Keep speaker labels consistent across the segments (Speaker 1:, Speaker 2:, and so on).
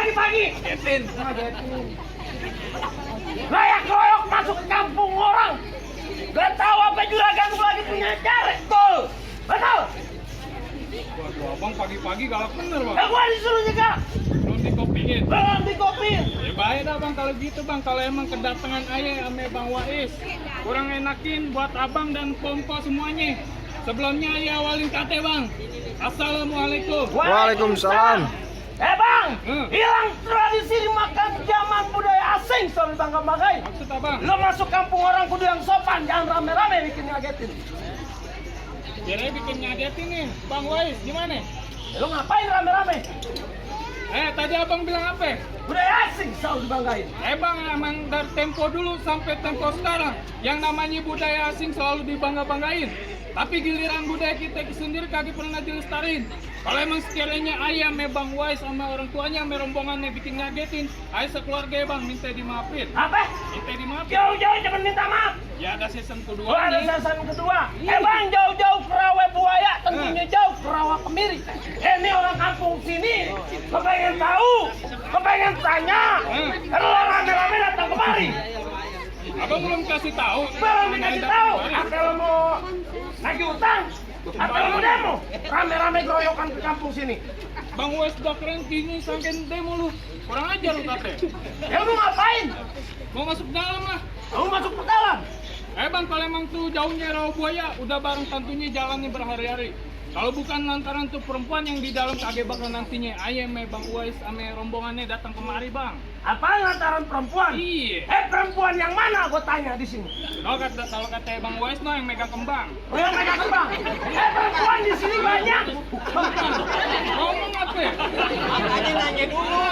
Speaker 1: pagi-pagi. Layak royok masuk ke kampung orang. Gak tahu apa juragan gua lagi punya cara, betul? Betul?
Speaker 2: Waduh, abang pagi-pagi galak bener bang.
Speaker 1: Gua disuruh nyegah.
Speaker 2: Belum dikopiin.
Speaker 1: Belum dikopiin.
Speaker 2: Ya bahaya dah bang kalau gitu bang. Kalau emang kedatangan ayah ame Bang Wais, kurang enakin buat abang dan pompo semuanya. Sebelumnya ayah awalin kate bang. Assalamualaikum.
Speaker 3: Waalaikumsalam.
Speaker 1: Bang, hilang tradisi makan zaman budaya asing soal bangga-banggain.
Speaker 2: Maksud abang?
Speaker 1: Lo masuk kampung orang kudu yang sopan, jangan rame-rame bikin ngagetin.
Speaker 2: Jadi bikin ngagetin nih, Bang Wais, gimana?
Speaker 1: Lo ngapain rame-rame?
Speaker 2: Tadi abang bilang apa?
Speaker 1: Budaya asing selalu dibanggain.
Speaker 2: Bang, emang dari tempo dulu sampai tempo sekarang, yang namanya budaya asing selalu dibangga-banggain. Tapi giliran budaya kita sendiri kagak pernah dilestarin. Kalau emang sekiranya ayah me Bang Wais sama orang tuanya me rombongannya bikin ngagetin, ayah sekeluarga ya bang minta dimaafin.
Speaker 1: Apa?
Speaker 2: Minta dimaafin.
Speaker 1: Jauh-jauh jangan minta maaf.
Speaker 2: Ya ada season kedua
Speaker 1: Ada
Speaker 2: nih.
Speaker 1: season kedua. Bang, jauh-jauh ke rawa buaya, tentunya jauh ke rawa kemiri. Ini orang kampung sini, kepengen tahu, kepengen tanya. Kalau rame-rame datang kemari.
Speaker 2: Abang belum kasih tahu.
Speaker 1: Belum dikasih tahu. Kalau mau nagih utang, atau mau demo, rame-rame geroyokan ke kampung sini.
Speaker 2: Bang Wais udah keren gini sampai demo lu. Kurang ajar lu kate.
Speaker 1: Ya lu ngapain?
Speaker 2: Mau masuk dalam lah.
Speaker 1: Kamu masuk ke dalam.
Speaker 2: Bang, kalau emang tuh jauhnya rawa buaya, udah bareng tentunya jalannya berhari-hari. Kalau bukan lantaran tuh perempuan yang di dalam kagak bakal nantinya ayah me Bang Wais ame rombongannya datang kemari bang.
Speaker 1: Apa lantaran perempuan?
Speaker 2: Iya.
Speaker 1: Perempuan yang mana? Gue tanya di sini.
Speaker 2: No, kalau kata Bang Wais no yang megang kembang.
Speaker 1: Oh, yang megang kembang. Perempuan di sini banyak.
Speaker 2: Ngomong apa?
Speaker 4: Makanya nanya dulu.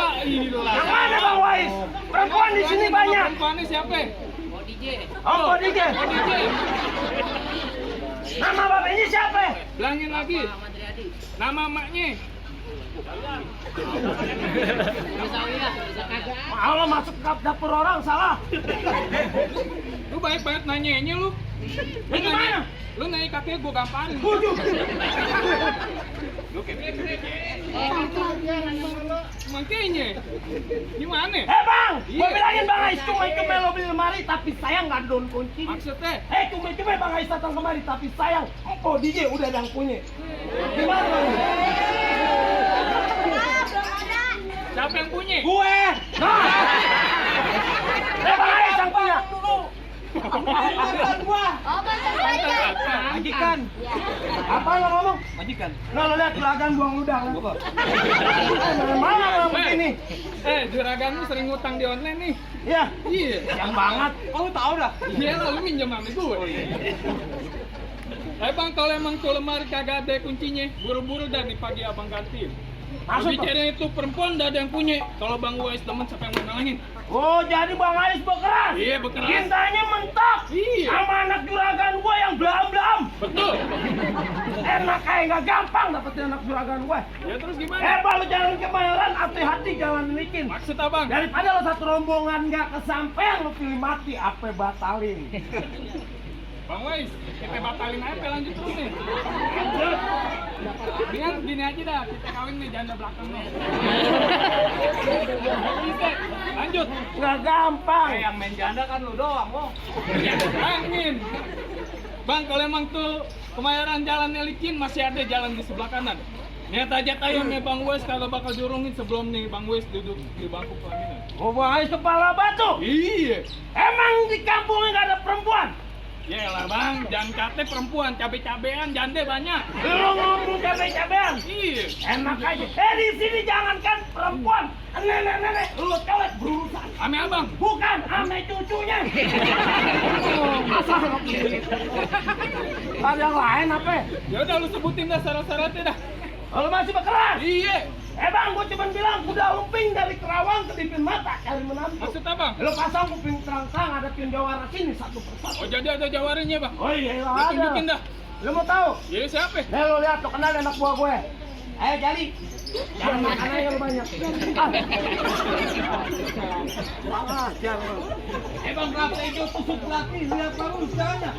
Speaker 1: Yang mana Bang Wais? Perempuan di sini banyak.
Speaker 2: Perempuannya siapa?
Speaker 1: Oh, DJ. Nama bapaknya siapa?
Speaker 2: Bilangin lagi. Nama maknya.
Speaker 1: Kalau masuk ke dapur orang salah.
Speaker 2: Lu baik banget nanyanya lu.
Speaker 1: Ini gimana?
Speaker 2: Lu nanya kakek gua gamparin.
Speaker 1: Bujuk.
Speaker 2: Lu kayak makanya. Gimana?
Speaker 1: Bang,
Speaker 2: Iya.
Speaker 1: gua bilangin Bang Ais cuma lo beli lemari tapi sayang nggak ada daun kunci.
Speaker 2: Maksudnya?
Speaker 1: Cuma Bang Ais datang kemari tapi sayang. Oh, DJ udah ada yang punya. Gimana Bang?
Speaker 2: Siapa yang punya?
Speaker 1: Gue. Nah. Bang Ais yang punya.
Speaker 4: Bukan gua.
Speaker 2: Majikan.
Speaker 1: Apa lo ngomong?
Speaker 2: Majikan.
Speaker 1: Nah, lo lihat juragan buang udang. Mana orang begini?
Speaker 2: Juragan lu sering ngutang di online nih.
Speaker 1: Iya.
Speaker 2: Iya.
Speaker 1: Yang banget.
Speaker 2: Oh, tahu dah. Iya, lu minjem sama gue. Bang, kalau emang tuh lemari kagak ada kuncinya, buru-buru dah di pagi abang gantiin.
Speaker 1: Masuk,
Speaker 2: Bicara itu perempuan udah ada yang punya. Kalau Bang Wais temen siapa yang mau ngalangin?
Speaker 1: Oh, jadi Bang Ais bekeras?
Speaker 2: Iya, bekeras.
Speaker 1: Cintanya mentok?
Speaker 2: Iya.
Speaker 1: Sama anak juragan gua yang belam-belam?
Speaker 2: Betul.
Speaker 1: Enak kayak nggak gampang dapetin anak juragan gua.
Speaker 2: Ya terus gimana?
Speaker 1: Lu jalan ke Bayoran, hati-hati jangan licin.
Speaker 2: Maksud abang?
Speaker 1: Daripada lo satu rombongan nggak kesampean, lo pilih mati, apa batalin.
Speaker 2: Bang Wais, kita batalin aja lanjut terus nih. Dengan gini aja dah, kita kawin nih janda belakang nih. Lanjut.
Speaker 1: Nggak gampang.
Speaker 4: Yang main janda kan lu doang, Bang.
Speaker 2: Angin. Bang, kalau emang tuh Kemayoran jalannya licin, masih ada jalan di sebelah kanan. Niat aja tayangnya Bang Wais kalau bakal jurungin sebelum nih Bang Wais duduk di bangku pelaminan.
Speaker 1: Oh, Bang Ais kepala batu.
Speaker 2: Iya.
Speaker 1: Emang di kampungnya nggak ada perempuan?
Speaker 2: Yaelah bang, jangan kate perempuan, cabe-cabean, jande banyak.
Speaker 1: Lu ngomong cabe-cabean?
Speaker 2: Iya.
Speaker 1: Enak aja. Di sini jangankan perempuan, nenek-nenek, lu cewek berurusan.
Speaker 2: Ame abang.
Speaker 1: Bukan, ame cucunya. Masa ada yang lain apa?
Speaker 2: Ya udah lu sebutin dah syarat-syaratnya dah.
Speaker 1: Lu masih berkeras?
Speaker 2: Iya.
Speaker 1: Bang, gua cuma bilang kuda lumping dari Kerawang ke Dipin Mata cari menantu.
Speaker 2: Maksud abang?
Speaker 1: Lu pasang kuping terang-terang ada pin jawara sini satu persatu.
Speaker 2: Oh jadi ada jawarannya bang?
Speaker 1: Oh iya,
Speaker 2: Lu
Speaker 1: ada.
Speaker 2: tunjukin dah.
Speaker 1: Lu mau tahu?
Speaker 2: Iya siapa?
Speaker 1: Nih lu lihat tuh kenal anak buah gue. Ayo Jali. Jangan makan aja lu banyak. Jangan.
Speaker 4: Bang, berapa itu tusuk laki, lihat baru segalanya.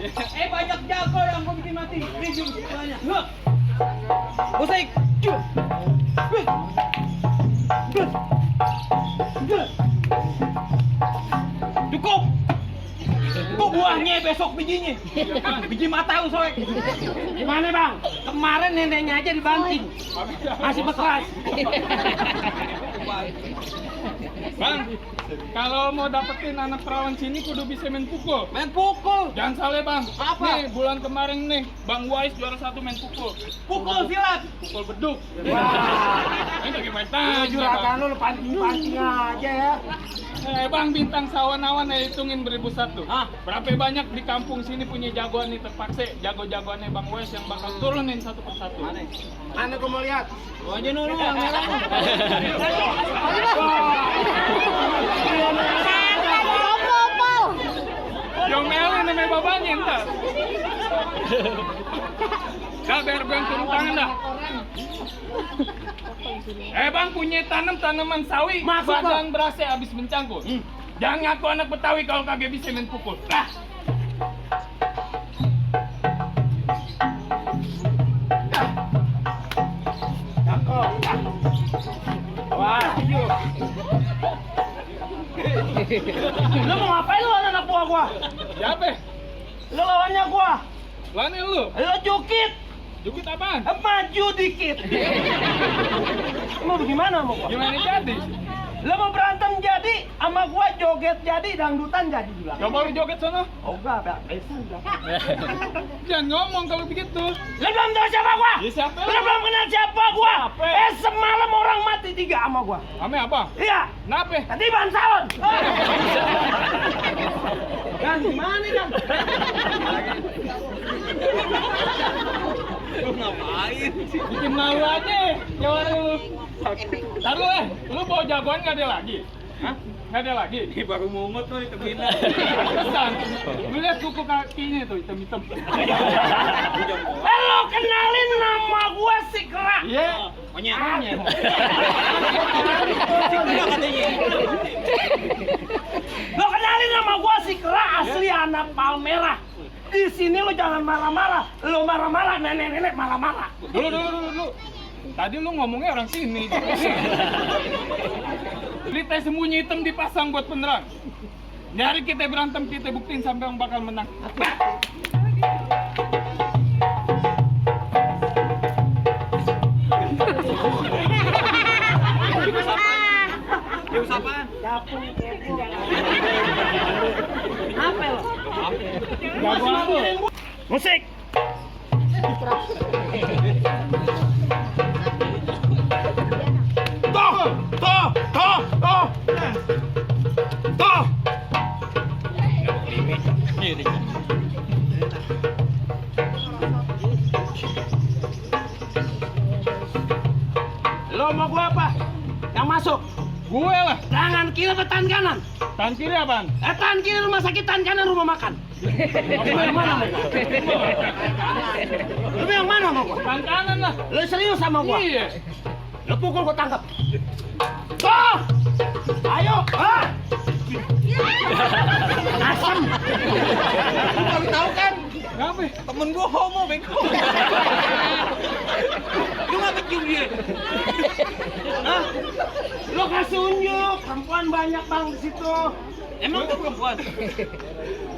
Speaker 4: Banyak jago yang mau bikin mati. Review segalanya. Look. Musik. Cukup. Itu buahnya besok bijinya. Biji mata lu soek.
Speaker 1: Gimana bang? Kemarin neneknya aja dibanting. Masih bekas.
Speaker 2: Bang, kalau mau dapetin anak perawan sini kudu bisa main pukul.
Speaker 4: Main pukul.
Speaker 2: Jangan salah bang.
Speaker 4: Apa?
Speaker 2: Nih bulan kemarin nih, Bang Wais juara 1 main pukul.
Speaker 4: Pukul silat.
Speaker 2: Pukul beduk.
Speaker 1: Wah.
Speaker 2: Ini bagi main tanya,
Speaker 1: Juragan
Speaker 2: Bang.
Speaker 1: lu pancing-pancing aja ya.
Speaker 2: Bang bintang sawan-awan hitungin beribu satu.
Speaker 4: Hah?
Speaker 2: Berapa banyak di kampung sini punya jagoan nih terpaksa jago-jagoannya Bang Wes yang bakal turunin satu persatu.
Speaker 1: Mana gua mau lihat?
Speaker 4: Gua aja dulu yang merah.
Speaker 2: Jomelin namanya babanya entar. Dah biar gue yang turun tangan dah. Bang punya tanaman sawi,
Speaker 1: Masuk,
Speaker 2: badan berasa habis mencangkut. Jangan ngaku anak Betawi kalau kagak bisa main pukul. Lah.
Speaker 1: Cakep. Wah, yuk. Lu mau ngapain lu anak buah gua?
Speaker 2: Siapa?
Speaker 1: Lu lawannya gua.
Speaker 2: Lani lu.
Speaker 1: Lu jukit.
Speaker 2: Jukit apaan?
Speaker 1: Maju dikit. Mau bagaimana sama gua?
Speaker 2: Gimana jadi?
Speaker 1: Lu mau berantem jadi, sama gua joget jadi, dangdutan jadi juga.
Speaker 2: Coba lu joget sono.
Speaker 1: Oh enggak, biasa udah.
Speaker 2: Jangan ngomong kalau begitu.
Speaker 1: Lu belum tahu siapa gua?
Speaker 2: Ya, siapa
Speaker 1: Lu
Speaker 2: lu?
Speaker 1: belum kenal siapa gua?
Speaker 2: Siapa?
Speaker 1: Semalam orang mati 3 sama gua.
Speaker 2: Ame apa?
Speaker 1: Iya.
Speaker 2: Kenapa?
Speaker 1: Tadi ban salon. Kan gimana kan?
Speaker 2: Bikin malu aja. Jawab lu. Taruh lu bawa jagoan nggak ada lagi? Hah? Nggak ada lagi?
Speaker 4: Ini baru mungut tuh itu bina.
Speaker 2: Pesan. Lu lihat kuku kakinya tuh hitam-hitam.
Speaker 1: Lu kenalin nama gua si Kera.
Speaker 2: Iya.
Speaker 4: Monyet.
Speaker 1: Lu kenalin nama gua si Kera, asli anak Palmerah. Di sini lu jangan marah-marah. Lu marah-marah, nenek-nenek marah-marah.
Speaker 2: Dulu. Tadi lu ngomongnya orang sini. Beli teh sembunyi hitam dipasang buat penerang. Nyari kita berantem, kita buktiin sampai yang bakal menang.
Speaker 4: Deus apaan?
Speaker 1: Capung kepo. Apa lo?
Speaker 2: Jagoan lu.
Speaker 1: Musik. Toh. Lo mau gua apa? Yang masuk.
Speaker 2: Gue lah.
Speaker 1: Tangan kiri atau tangan kanan?
Speaker 2: Tangan kiri apaan?
Speaker 1: Tangan kiri rumah sakit, tangan kanan rumah makan. Lu yang mana mau gua? Lu yang mana mau gua?
Speaker 2: Tangan kanan lah.
Speaker 1: Lu serius sama gua?
Speaker 2: Iya.
Speaker 1: Lu pukul gua tangkap. Toh! Ayo! Ah! Asam!
Speaker 4: Lu baru tahu kan?
Speaker 2: Kenapa?
Speaker 4: Temen gua homo bego. Lu nggak kecium dia?
Speaker 1: Hah? Lu kasih unjuk, perempuan banyak bang di situ.
Speaker 4: Emang tuh perempuan?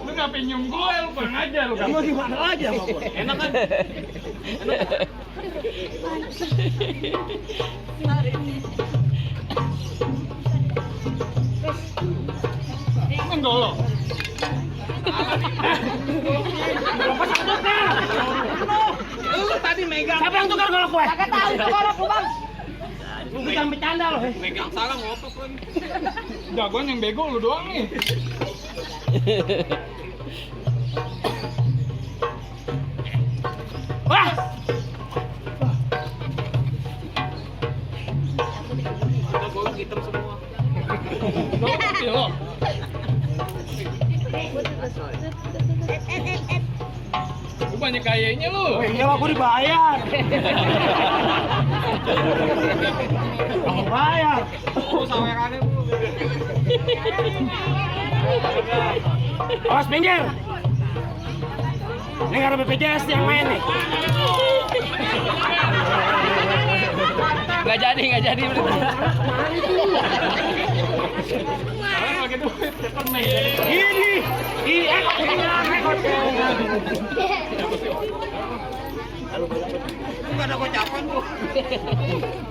Speaker 2: Lu ngapain nyium gue, lu kurang aja lu kan.
Speaker 1: Mau di mana aja sama gua?
Speaker 4: Enak kan?
Speaker 2: Kan dulu.
Speaker 1: Lepas sendoknya.
Speaker 4: Lu tadi megang.
Speaker 1: Siapa yang tukar golok gue?
Speaker 3: Kagak tahu itu golok lu, Bang.
Speaker 1: Lu jangan bercanda loh.
Speaker 4: Megang salah ngotot lagi.
Speaker 2: Jagoan yang bego lu doang nih.
Speaker 1: Wah!
Speaker 4: Kita golok hitam semua.
Speaker 2: Lu putih lo. Lu banyak kayaknya lu.
Speaker 1: Iya aku dibayar. Kamu bayar.
Speaker 4: Lu sawerannya bu.
Speaker 1: Awas pinggir. Ini nggak ada BPJS yang main nih.
Speaker 3: Nggak jadi.
Speaker 4: Enggak ada gocapan tuh.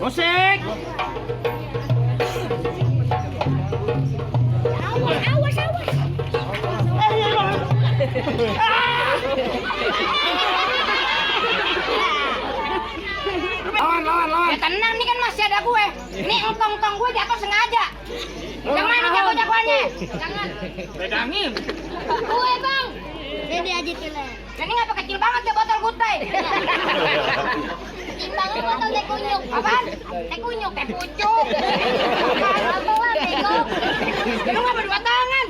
Speaker 1: Musik.
Speaker 3: Awas, awas.
Speaker 1: Lawan.
Speaker 3: Ya tenang, nih kan masih ada gue. Nih engkong-engkong gue jatuh sengaja. Yang mana jago-jagoannya? Jangan.
Speaker 2: Pegangin.
Speaker 3: Gue bang. Jadi aja kira. Ini ngapa kecil banget ya botol gutai? Kecil banget botol teh kunyuk. Apaan? Teh kunyuk, teh pucuk. Apaan teko? Lu ngapa dua tangan?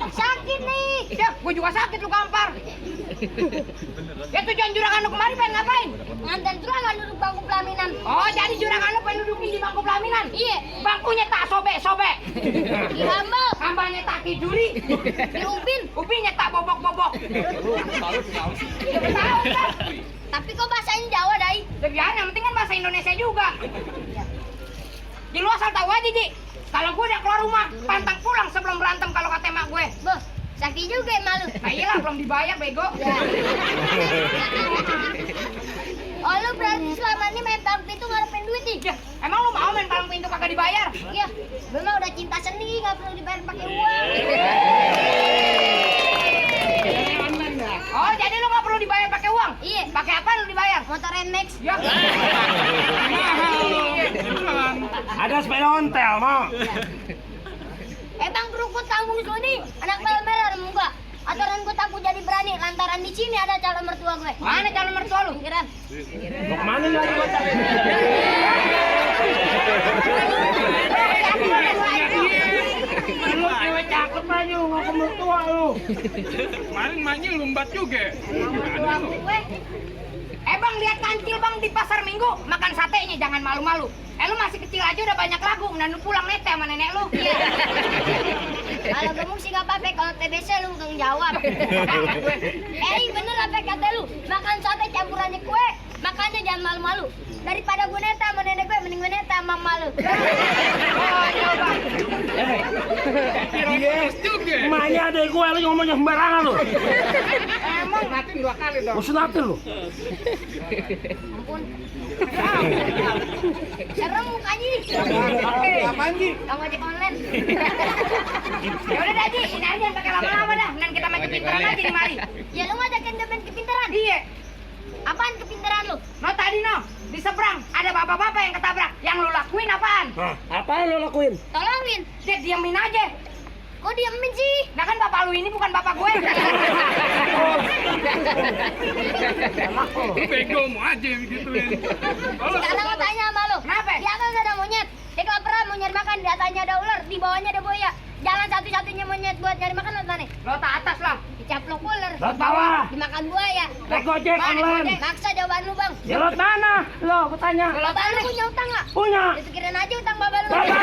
Speaker 3: Sakit nih. Ya, gue juga sakit lu gampar. Ya tujuan juragan lu kemari pengen ngapain? Nganter juragan duduk bangku pelaminan. Oh, jadi juragan lu pengen dudukin di bangku pelaminan? Iya. Bangkunya tak sobek-sobek. Dihambal. Hambalnya tak tiduri. Diupin. Upinnya tak bobok-bobok. Tapi kok bahasa Jawa, Dai? Ya biar, yang penting kan bahasa Indonesia juga. Jadi lu asal tahu aja, Ji. Kalau gue udah keluar rumah, pantang pulang sebelum berantem kalau kata emak gue. Boh, sakit juga ya malu. Nah iyalah, belum dibayar, bego. Ya. Oh, lu berarti selama ini main palang pintu ngarepin duit nih? Ya, emang lu mau main palang pintu kagak dibayar? Iya, lu mah udah cinta seni, nggak perlu dibayar pakai uang. Oh, jadi lu nggak perlu dibayar pakai uang? Iya. Pakai apa lu dibayar? Motor NMAX. Ya.
Speaker 1: Ada sepeda ontel, mau.
Speaker 3: Bang kerukut kampung sini, anak merah ada muka. Aturan gue takut jadi berani lantaran di sini ada calon mertua gue. Mana calon mertua lu? Pinggiran.
Speaker 1: Mau kemana lagi bocah? Lu cewek cakep aja lu, nggak ke mertua lu.
Speaker 2: Kemarin maknya lumbat juga.
Speaker 3: Mertua gue. Bang lihat kancil bang di pasar Minggu makan satenya, jangan malu-malu. Lu masih kecil aja udah banyak lagu, dan lu pulang nete sama nenek lu. Iya. Kalau gemuk sih gak apa-apa, kalau TBC lu tanggung jawab. Bener apa kata lu? Makan sate campurannya kue, makanya jangan malu-malu. Daripada gue neta sama nenek gue, mending gue neta sama malu.
Speaker 2: Ironis juga.
Speaker 1: Emaknya adek gue, lu ngomongnya sembarangan lu.
Speaker 3: Emang
Speaker 2: Natin 2 kali dong.
Speaker 1: Mau sunatin lu.
Speaker 3: ampun. Serem mukanya.
Speaker 4: Apaan Ji?
Speaker 3: Kamu ojek online. Ya udah dah Ji, ini aja jangan pakai lama-lama dah. Nanti kita main kepintaran aja di mari. Ya lu ngajakin dia main kepintaran? Iya. Apaan kepintaran lu? No tadi no, di seberang ada bapak-bapak yang ketabrak. Yang lu lakuin apaan?
Speaker 1: Apa yang lo lakuin?
Speaker 3: Tolongin. Dia diamin aja. Kok diamin sih? Nah kan bapak lu ini bukan bapak gue.
Speaker 2: Bego mau aja begituin.
Speaker 3: Sekarang mau tanya sama lu. Kenapa? Di atas ada monyet. Dia kelaparan mau nyari makan. Di atasnya ada ular. Di bawahnya ada buaya. Jalan satu-satunya monyet buat nyari makan lewat mana? Lewat atas lah. Dicaplok ular.
Speaker 1: Lewat bawah.
Speaker 3: Dimakan buaya.
Speaker 1: Naik gojek online.
Speaker 3: Maksa jawaban lu bang.
Speaker 1: Ya lewat mana? Lo, aku tanya.
Speaker 3: Bapak lu punya utang nggak?
Speaker 1: Punya.
Speaker 3: Dipikirin aja utang bapak lu.
Speaker 1: Bapak lu.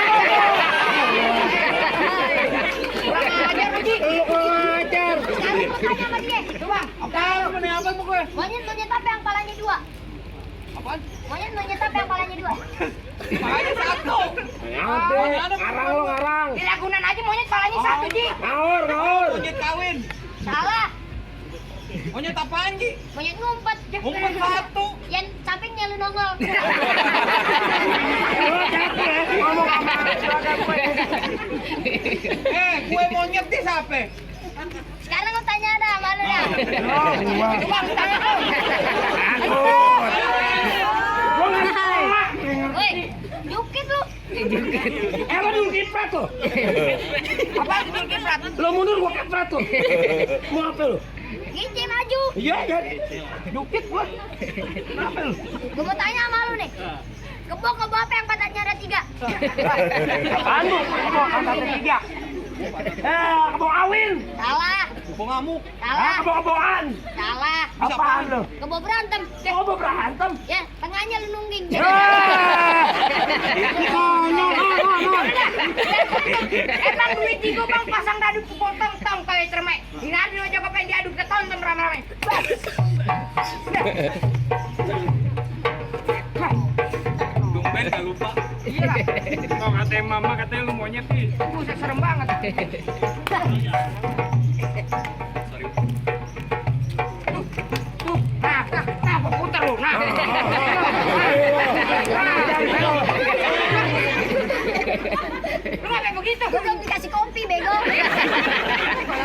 Speaker 3: Kurang ajar lu Ji.
Speaker 1: Lu kurang ajar.
Speaker 3: Sekarang mau tanya sama dia. Coba.
Speaker 4: Tahu mana apa gue?
Speaker 3: Monyet apa yang palanya dua?
Speaker 4: Apaan?
Speaker 3: Monyet apa yang palanya dua?
Speaker 4: Palanya satu.
Speaker 1: Ada. Ngarang lu ngarang.
Speaker 3: Di Ragunan aja monyet palanya satu Ji.
Speaker 1: Ngawur.
Speaker 4: Monyet kawin.
Speaker 3: Salah.
Speaker 4: Monyet apaan Ji?
Speaker 3: Monyet ngumpet.
Speaker 4: Ngumpet satu.
Speaker 3: Yang sampingnya lu nongol.
Speaker 1: Lu hati ya. Ngomong sama seragam gue.
Speaker 4: Kue monyet di siapa?
Speaker 3: Sekarang lu tanya dah sama lu dah.
Speaker 1: Coba
Speaker 3: lu tanya lu.
Speaker 1: Gua nggak salah.
Speaker 3: Woi, jukit lu.
Speaker 1: Lu dulu kiprat tuh.
Speaker 3: Apa itu kiprat?
Speaker 1: Lu mundur gua kiprat tuh. Mau apa lu?
Speaker 3: Gici maju.
Speaker 1: Iya jadi. Dukit gua. Kenapa lu?
Speaker 3: Gua mau tanya sama lu nih. Kebo apa yang pantatnya ada 3?
Speaker 1: Apaan lu? Kebo ada 3. Kebo awin.
Speaker 3: Salah.
Speaker 4: Kebo ngamuk.
Speaker 3: Salah.
Speaker 1: Kebo-keboan.
Speaker 3: Salah.
Speaker 1: Apaan lu?
Speaker 3: Kebo berantem.
Speaker 1: Kebo berantem.
Speaker 3: Ya, tengahnya lu nungging. Emang duit di gua bang pasang dadu pukul tong-tong kayak cermek. Ini ada lo jago pengen diaduk ke tonton rame-rame.
Speaker 2: Dompet gak lupa.
Speaker 3: Iya,
Speaker 2: Kok katanya mama katanya lu monyet nih.
Speaker 3: Buset serem banget. Tuh, nah, gua putar lu, nah. Lu ngapain begitu? Gua belum dikasih kopi, bego.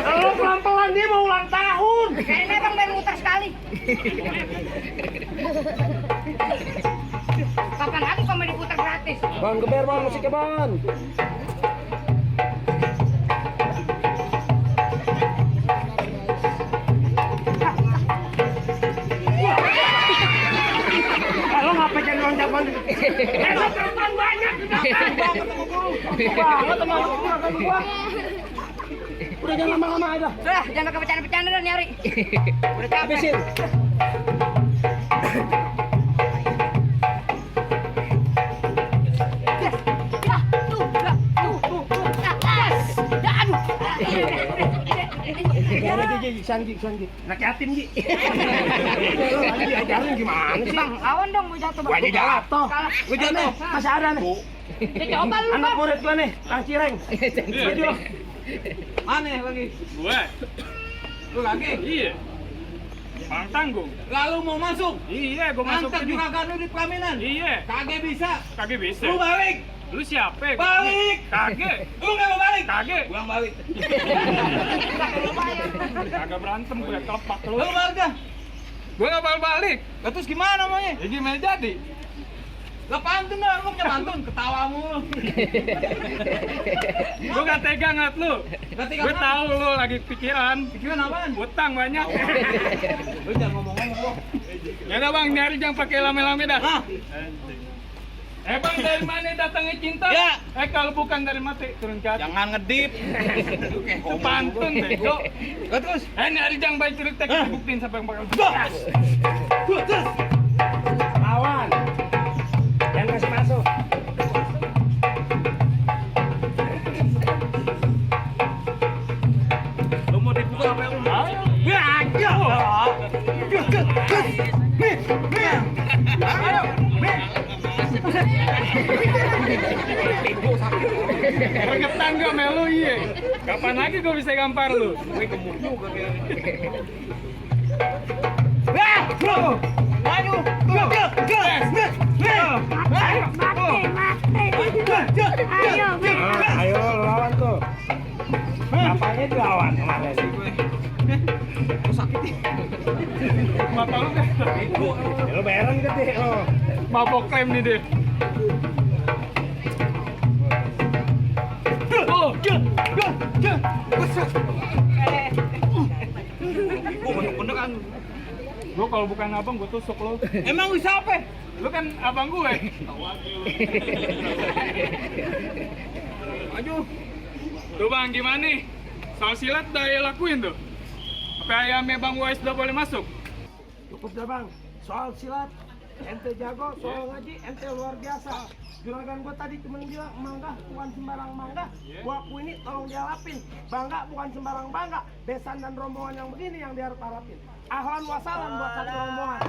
Speaker 1: Lu pelan-pelan dia mau ulang tahun.
Speaker 3: Kayaknya bang baru muter sekali. Kapan lagi komedi putar gratis?
Speaker 1: Bang, geber bang, musiknya bang. Lo ngapain jadi loncat-loncat? Besok teman banyak. Banget teman gua. Udah jangan lama-lama aja.
Speaker 3: Udah, jangan pakai bercanda-bercanda dan nyari. Udah capek.
Speaker 1: Habisin. Sanji. Anak yatim, Ji. Lagi diajarin gimana sih?
Speaker 3: Bang, awan dong, gua jatuh. Bang.
Speaker 1: Gua jatuh.
Speaker 3: Kalah.
Speaker 1: Gua jatuh. Masih ada nih.
Speaker 3: Coba lu,
Speaker 1: Anak
Speaker 3: Bang.
Speaker 1: murid gua nih, Kang Cireng. Maju lo.
Speaker 4: Mana lagi?
Speaker 2: Gue.
Speaker 4: Lu lagi?
Speaker 2: Iya. Bang tanggung.
Speaker 4: Lalu mau masuk?
Speaker 2: Iya, gua masuk
Speaker 4: Angkat
Speaker 2: ini.
Speaker 4: juragan lu di pelaminan?
Speaker 2: Iya.
Speaker 4: Kagak bisa.
Speaker 2: Kagak bisa.
Speaker 4: Lu balik.
Speaker 2: Lu siapa?
Speaker 4: Balik.
Speaker 2: Kagak.
Speaker 4: Lu nggak mau balik?
Speaker 2: Kagak.
Speaker 4: Pulang balik.
Speaker 2: Kagak berantem gue kelepak lu.
Speaker 4: Lu balik dah.
Speaker 2: Gue gak bakal balik.
Speaker 4: Lah terus gimana namanya?
Speaker 2: Ya gimana jadi?
Speaker 4: Lah pantun dah, lu punya pantun, ketawa mulu.
Speaker 2: Gue gak tega ngeliat lu.
Speaker 4: Berarti
Speaker 2: Gue tahu lu lagi pikiran.
Speaker 4: Pikiran apaan?
Speaker 2: Utang banyak.
Speaker 4: Lu jangan ngomong-ngomong lu.
Speaker 2: Ya udah bang, nyari jangan pakai lame-lame dah.
Speaker 4: Nah,
Speaker 2: Bang dari mana datangnya cinta?
Speaker 4: Ya.
Speaker 2: Kalau bukan dari mati turun ke atas.
Speaker 4: jangan ngedip.
Speaker 2: Itu pantun bego.
Speaker 4: Lah terus.
Speaker 2: Nyari jangan baik cerita kita buktiin sampai yang bakal.
Speaker 4: Gas. Terus.
Speaker 1: Lawan. Yang kasih masuk.
Speaker 4: Lu mau dipukul apa lu?
Speaker 2: Ayo.
Speaker 4: Ya aja. Gas. Nih. Ayo.
Speaker 2: Bergetan gak melu iya. Kapan lagi gue bisa gampar lu?
Speaker 4: Gue gemuk juga kayaknya. Bro. Maju. Gas.
Speaker 1: Ayo lawan tuh. Apanya dilawan kemarin?
Speaker 2: Mata lu kan?
Speaker 1: Ya lu bayaran gede lo.
Speaker 2: Mabok klaim nih deh. Oh,
Speaker 4: Bener kan.
Speaker 2: Gue kalau bukan abang gue tusuk lo.
Speaker 4: Emang lu siapa?
Speaker 2: Lu kan abang gue.
Speaker 4: Aduh.
Speaker 2: Tuh bang gimana nih? Soal silat udah ya lakuin tuh. Apa ayamnya bang Wais udah boleh masuk?
Speaker 1: Cukup dah bang. Soal silat ente jago, soal ngaji ente luar biasa. Juragan gua tadi cuma bilang mangga bukan sembarang mangga. Gua aku ini tolong dialapin. Bangga bukan sembarang bangga. Besan dan rombongan yang begini yang diharap-harapin. Ahlan wasalam buat satu rombongan.